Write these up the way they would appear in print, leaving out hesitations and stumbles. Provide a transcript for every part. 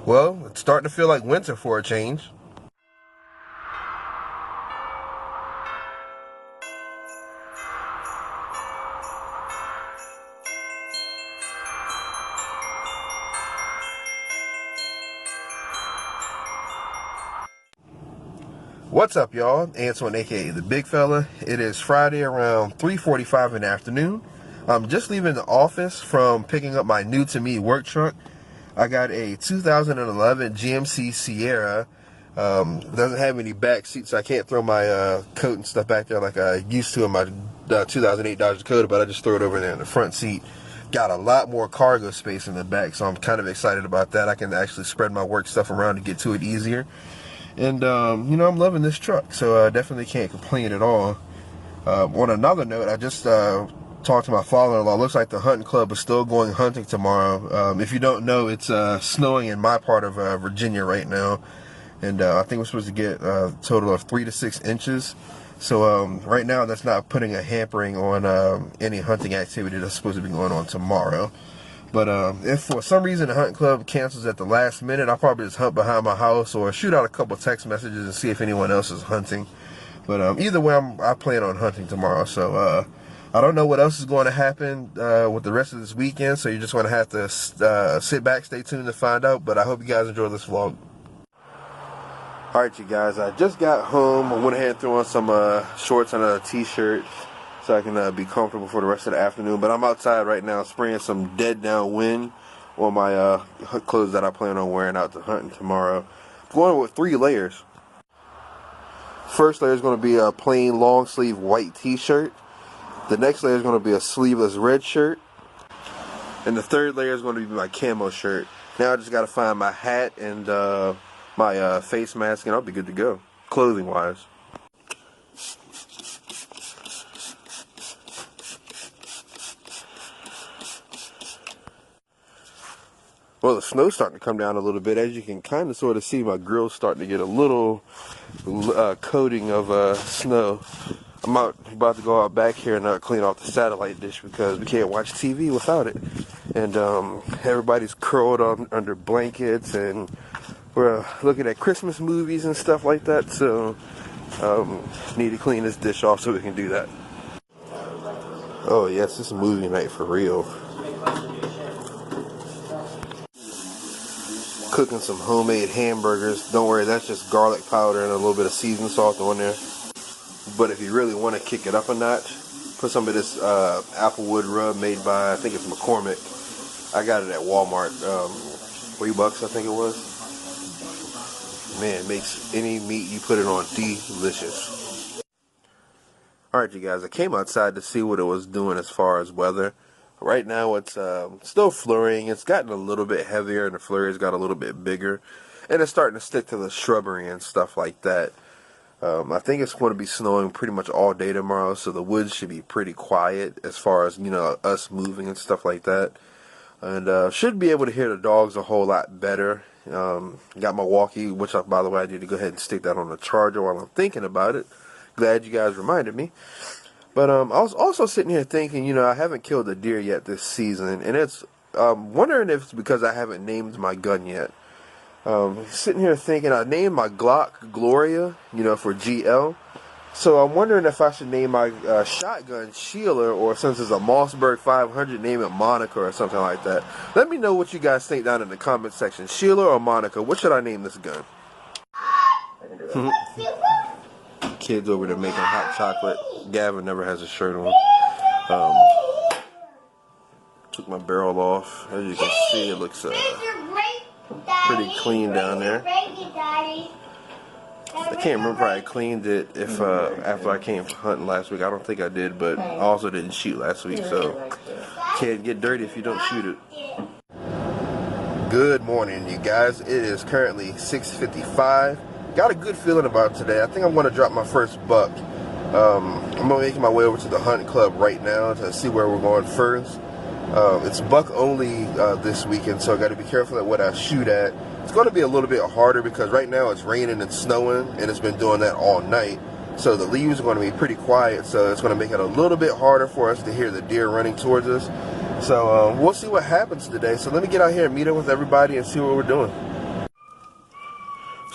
Well, it's starting to feel like winter for a change. What's up, y'all? Antoine, aka the Bigfella. It is Friday around 3:45 in the afternoon. I'm just leaving the office from picking up my new to me work truck. I got a 2011 GMC Sierra. Doesn't have any back seats, so I can't throw my coat and stuff back there like I used to in my 2008 Dodge Dakota, but I just throw it over there in the front seat. Got a lot more cargo space in the back, so I'm kind of excited about that. I can actually spread my work stuff around to get to it easier. And, you know, I'm loving this truck, so I definitely can't complain at all. On another note, I just talked to my father-in-law. Looks like the hunting club is still going hunting tomorrow. If you don't know, it's snowing in my part of Virginia right now. And I think we're supposed to get a total of 3 to 6 inches. So right now, that's not putting a hampering on any hunting activity that's supposed to be going on tomorrow. But if for some reason the hunting club cancels at the last minute, I'll probably just hunt behind my house or shoot out a couple text messages and see if anyone else is hunting. But either way, I plan on hunting tomorrow. So I don't know what else is going to happen with the rest of this weekend. So you're just going to have to sit back, stay tuned to find out. But I hope you guys enjoy this vlog. Alright, you guys, I just got home. I went ahead and threw on some shorts and a t-shirt so I can be comfortable for the rest of the afternoon. But I'm outside right now spraying some dead down wind on my clothes that I plan on wearing out to hunting tomorrow. I'm going with 3 layers. First layer is going to be a plain long sleeve white t-shirt. The next layer is going to be a sleeveless red shirt. And the third layer is going to be my camo shirt. Now I just got to find my hat and my face mask, and I'll be good to go, clothing wise. Well, the snow's starting to come down a little bit. As you can kind of sort of see, my grill's starting to get a little coating of snow. I'm about to go out back here and clean off the satellite dish because we can't watch TV without it. And everybody's curled under blankets, and we're looking at Christmas movies and stuff like that. So need to clean this dish off so we can do that. Oh yes, this is movie night for real. Cooking some homemade hamburgers. Don't worry, that's just garlic powder and a little bit of seasoning salt on there. But if you really want to kick it up a notch, put some of this applewood rub made by, I think it's McCormick. I got it at Walmart, $3 I think it was. Man, it makes any meat you put it on delicious. Alright, you guys, I came outside to see what it was doing as far as weather. Right now it's still flurrying. It's gotten a little bit heavier and the flurries got a little bit bigger. And it's starting to stick to the shrubbery and stuff like that. I think it's going to be snowing pretty much all day tomorrow, so the woods should be pretty quiet as far as, you know, us moving and stuff like that. And should be able to hear the dogs a whole lot better. Got my walkie, which by the way, I need to go ahead and stick that on the charger while I'm thinking about it. Glad you guys reminded me. But I was also sitting here thinking, you know, I haven't killed a deer yet this season, and it's wondering if it's because I haven't named my gun yet. Sitting here thinking, I named my Glock Gloria, you know, for GL. So I'm wondering if I should name my shotgun Sheila, or since it's a Mossberg 500, name it Monica or something like that. Let me know what you guys think down in the comment section. Sheila or Monica, what should I name this gun? Kids over there making hot chocolate. Gavin never has a shirt on. Took my barrel off. As you can see, it looks pretty clean down there. I can't remember if I cleaned it after I came hunting last week. I don't think I did, but I also didn't shoot last week, so can't get dirty if you don't shoot it. Good morning, you guys. It is currently 6:55. Got a good feeling about today. I think I'm going to drop my first buck. I'm making my way over to the hunting club right now to see where we're going first. It's buck only this weekend, so I got to be careful at what I shoot at. It's going to be a little bit harder because right now it's raining and snowing, and it's been doing that all night. So the leaves are going to be pretty quiet, so it's going to make it a little bit harder for us to hear the deer running towards us. So we'll see what happens today. So let me get out here and meet up with everybody and see what we're doing.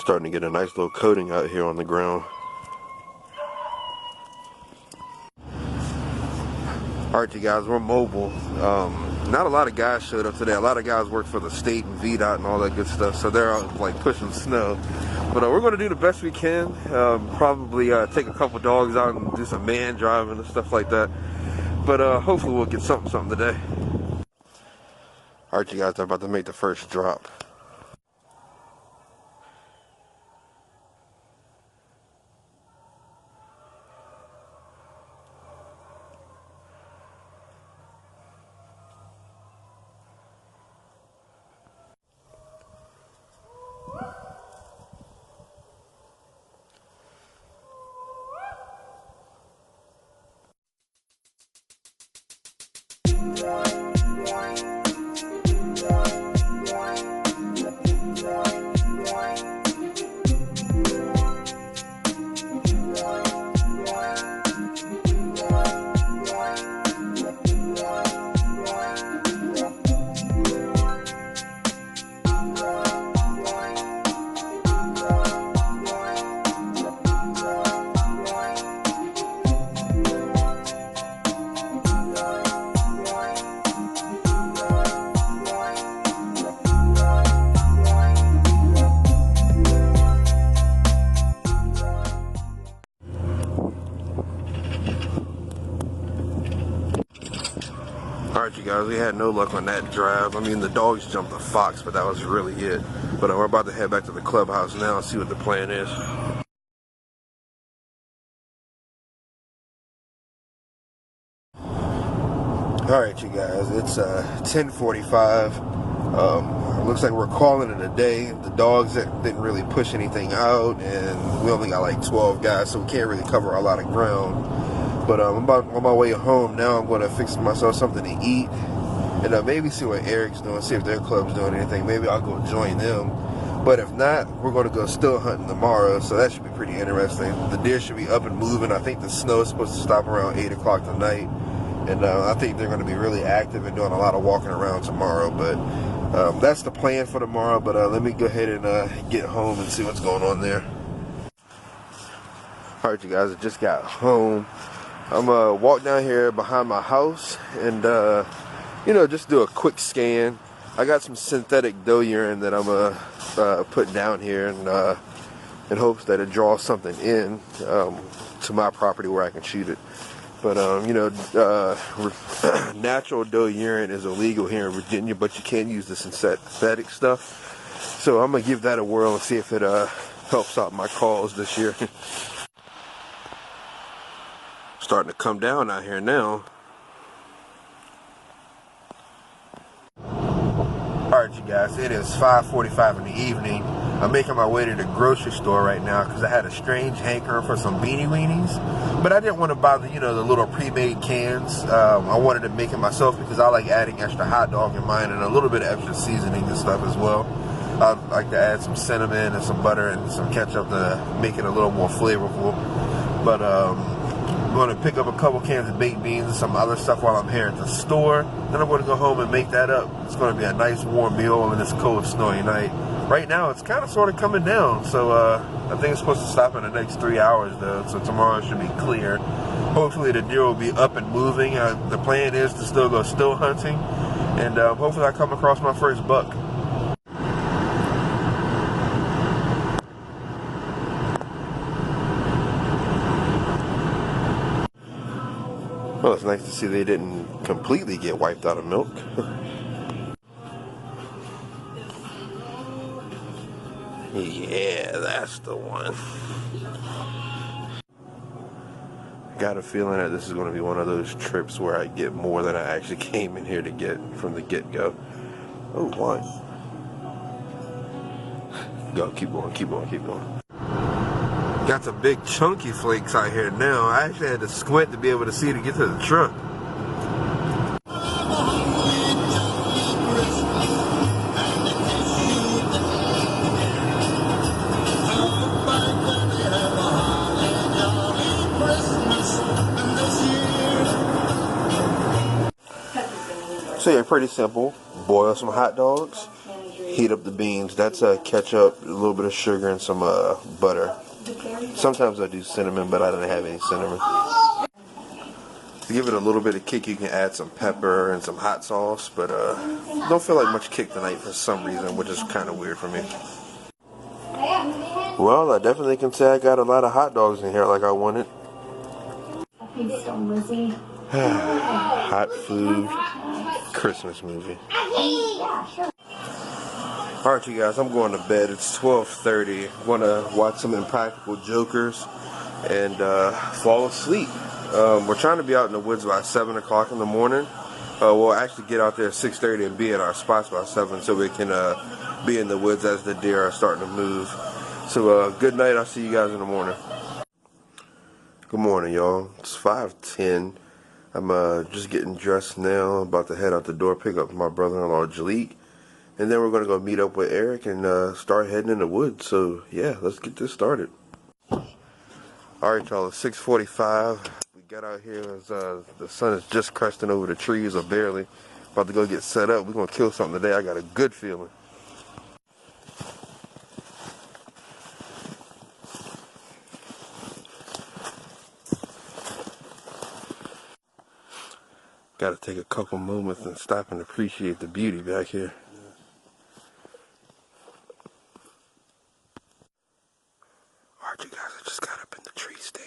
Starting to get a nice little coating out here on the ground. Alright, you guys, we're mobile. Not a lot of guys showed up today. A lot of guys work for the state and VDOT and all that good stuff, so they're out like pushing snow. But we're going to do the best we can. Probably take a couple dogs out and do some man driving and stuff like that. But hopefully we'll get something today. Alright, you guys, I'm about to make the first drop. Alright, you guys, we had no luck on that drive. I mean, the dogs jumped a fox, but that was really it. But we're about to head back to the clubhouse now and see what the plan is. Alright, you guys, it's 10:45. Looks like we're calling it a day. The dogs didn't really push anything out, and we only got like 12 guys, so we can't really cover a lot of ground. But I'm about on my way home now. I'm going to fix myself something to eat, and maybe see what Eric's doing, see if their club's doing anything. Maybe I'll go join them. But if not, we're going to go still hunting tomorrow, so that should be pretty interesting. The deer should be up and moving. I think the snow is supposed to stop around 8 o'clock tonight, and I think they're going to be really active and doing a lot of walking around tomorrow. But that's the plan for tomorrow. But let me go ahead and get home and see what's going on there. Alright, you guys, I just got home. I'm gonna walk down here behind my house and you know, just do a quick scan. I got some synthetic doe urine that I'm gonna put down here in hopes that it draws something in to my property where I can shoot it. But you know, natural doe urine is illegal here in Virginia, but you can use the synthetic stuff. So I'm gonna give that a whirl and see if it helps out my cause this year. Starting to come down out here now. Alright, you guys, it is 5:45 in the evening. I'm making my way to the grocery store right now because I had a strange hankering for some beanie weenies, but I didn't want to bother, you know, the little pre-made cans. I wanted to make it myself because I like adding extra hot dog in mine and a little bit of extra seasoning and stuff as well. I like to add some cinnamon and some butter and some ketchup to make it a little more flavorful. But I'm going to pick up a couple cans of baked beans and some other stuff while I'm here at the store. Then I'm going to go home and make that up. It's going to be a nice warm meal on this cold, snowy night. Right now, it's kind of sort of coming down. So I think it's supposed to stop in the next 3 hours, though. So tomorrow should be clear. Hopefully the deer will be up and moving. The plan is to still go still hunting. And hopefully I come across my first buck. Well, it's nice to see they didn't completely get wiped out of milk. Yeah, that's the one. Got a feeling that this is going to be one of those trips where I get more than I actually came in here to get from the get-go. Oh, why? Go, keep going, keep going, keep going. Got some big chunky flakes out here now. I actually had to squint to be able to see to get to the truck. So yeah, pretty simple. Boil some hot dogs, Heat up the beans. That's ketchup, a little bit of sugar, and some butter. Sometimes I do cinnamon, but I didn't have any cinnamon. To give it a little bit of kick, you can add some pepper and some hot sauce, but don't feel like much kick tonight for some reason, which is kind of weird for me. Well, I definitely can say I got a lot of hot dogs in here like I wanted. Hot food, Christmas movie. Alright, you guys, I'm going to bed. It's 12:30. I'm going to watch some Impractical Jokers and fall asleep. We're trying to be out in the woods by 7 o'clock in the morning. We'll actually get out there at 6:30 and be at our spots by 7 so we can be in the woods as the deer are starting to move. So good night. I'll see you guys in the morning. Good morning, y'all. It's 5:10. I'm just getting dressed now. I'm about to head out the door, pick up my brother-in-law, Jalik. And then we're going to go meet up with Eric and start heading in the woods. So, yeah, let's get this started. Alright, y'all, it's 6:45. We got out here as the sun is just cresting over the trees, or barely. About to go get set up. We're going to kill something today. I got a good feeling. Got to take a couple moments and stop and appreciate the beauty back here. Alright, you guys, I just got up in the tree stand.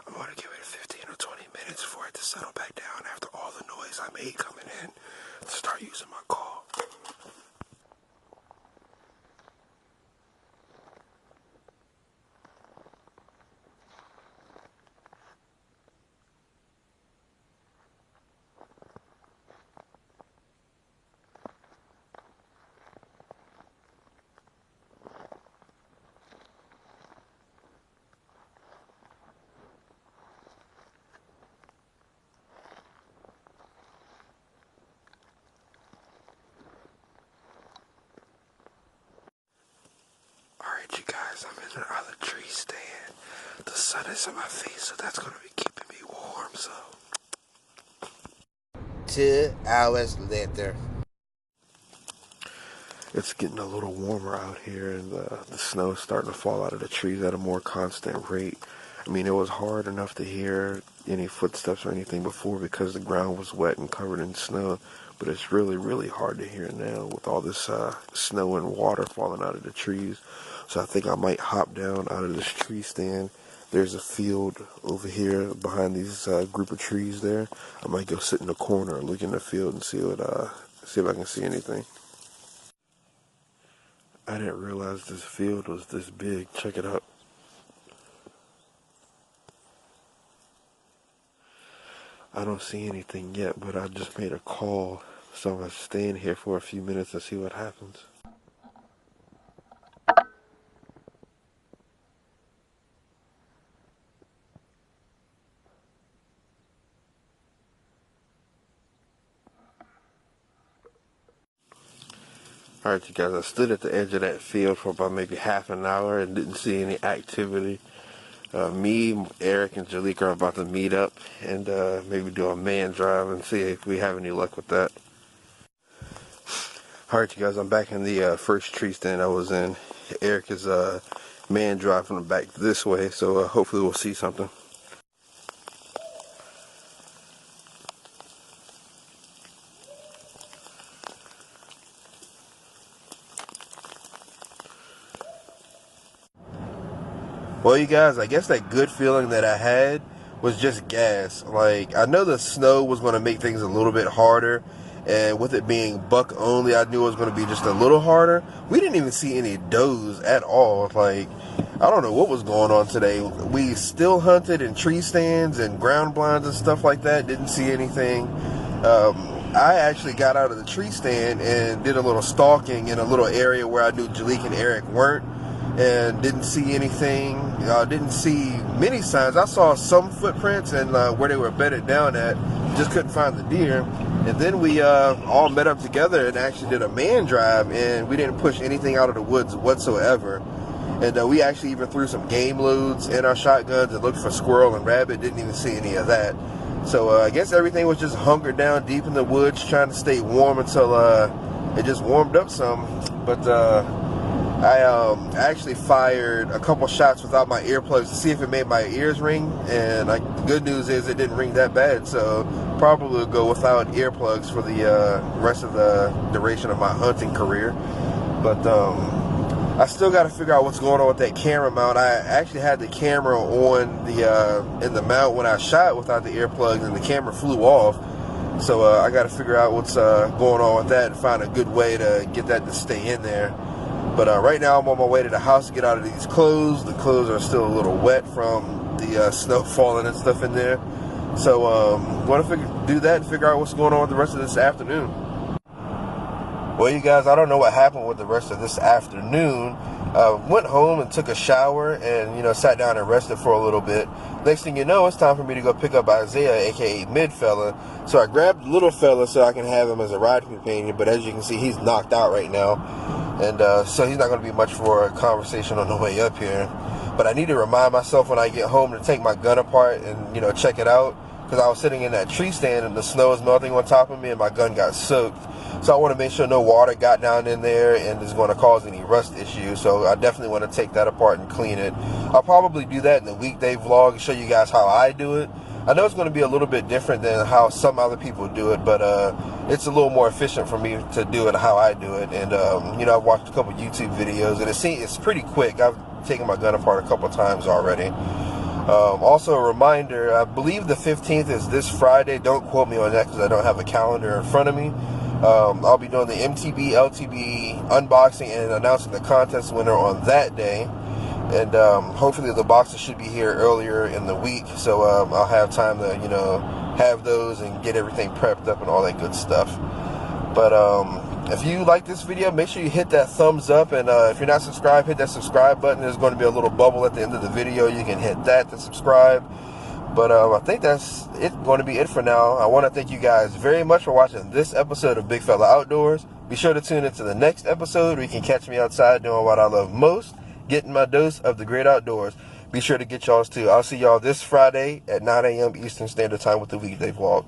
I'm going to give it 15 or 20 minutes for it to settle back down after all the noise I made coming in to start using my call. Alright, you guys, I'm in the other tree stand. The sun is in my face, so that's going to be keeping me warm, so. 2 hours later. It's getting a little warmer out here, and the snow is starting to fall out of the trees at a more constant rate. I mean, it was hard enough to hear any footsteps or anything before because the ground was wet and covered in snow, but it's really, really hard to hear now with all this snow and water falling out of the trees. So I think I might hop down out of this tree stand. There's a field over here behind these group of trees there. I might go sit in the corner and look in the field and see if I can see anything. I didn't realize this field was this big. Check it out. I don't see anything yet, but I just made a call. So I'm going to stay in here for a few minutes and see what happens. Alright, you guys, I stood at the edge of that field for about maybe half an hour and didn't see any activity. Me, Eric, and Jalik are about to meet up and maybe do a man drive and see if we have any luck with that. Alright, you guys, I'm back in the first tree stand I was in. Eric is man drive from the back this way, so hopefully we'll see something. Well, you guys, I guess that good feeling that I had was just gas. Like, I know the snow was going to make things a little bit harder, and with it being buck only, I knew it was going to be just a little harder. We didn't even see any does at all. Like, I don't know what was going on today. We still hunted in tree stands and ground blinds and stuff like that. Didn't see anything. I actually got out of the tree stand and did a little stalking in a little area where I knew Jalik and Eric weren't, and didn't see anything. Didn't see many signs. I saw some footprints and where they were bedded down at. Just couldn't find the deer. And then we all met up together and actually did a man drive, and we didn't push anything out of the woods whatsoever. And we actually even threw some game loads in our shotguns and looked for squirrel and rabbit. Didn't even see any of that. So I guess everything was just hunkered down deep in the woods, trying to stay warm until it just warmed up some. but I actually fired a couple shots without my earplugs to see if it made my ears ring, and the good news is it didn't ring that bad, so probably will go without earplugs for the rest of the duration of my hunting career. But I still got to figure out what's going on with that camera mount. I actually had the camera on the in the mount when I shot without the earplugs, and the camera flew off. So I got to figure out what's going on with that and find a good way to get that to stay in there. But right now I'm on my way to the house to get out of these clothes. The clothes are still a little wet from the snow falling and stuff in there. So want to do that and figure out what's going on with the rest of this afternoon. Well, you guys, I don't know what happened with the rest of this afternoon. Went home and took a shower and, you know, sat down and rested for a little bit. Next thing you know, it's time for me to go pick up Isaiah, aka Midfella. So I grabbed Little Fella so I can have him as a ride companion, but as you can see, he's knocked out right now. And so he's not going to be much for a conversation on the way up here. But I need to remind myself when I get home to take my gun apart and, you know, check it out. Because I was sitting in that tree stand and the snow is melting on top of me and my gun got soaked. So I want to make sure no water got down in there and is going to cause any rust issues. So I definitely want to take that apart and clean it. I'll probably do that in the weekday vlog and show you guys how I do it. I know it's going to be a little bit different than how some other people do it, but it's a little more efficient for me to do it how I do it. And you know, I've watched a couple YouTube videos and it's pretty quick. I've taken my gun apart a couple times already. Also a reminder, I believe the 15th is this Friday. Don't quote me on that because I don't have a calendar in front of me. I'll be doing the MTB, LTB unboxing and announcing the contest winner on that day. And hopefully the boxes should be here earlier in the week, so I'll have time to, you know, have those and get everything prepped up and all that good stuff. But if you like this video, make sure you hit that thumbs up, and if you're not subscribed, hit that subscribe button. There's going to be a little bubble at the end of the video. You can hit that to subscribe. But I think that's going to be it for now. I want to thank you guys very much for watching this episode of Bigfella Outdoors. Be sure to tune into the next episode where you can catch me outside doing what I love most, getting my dose of the great outdoors. Be sure to get y'all's too. I'll see y'all this Friday at 9 a.m. Eastern Standard Time with the weekday vlog.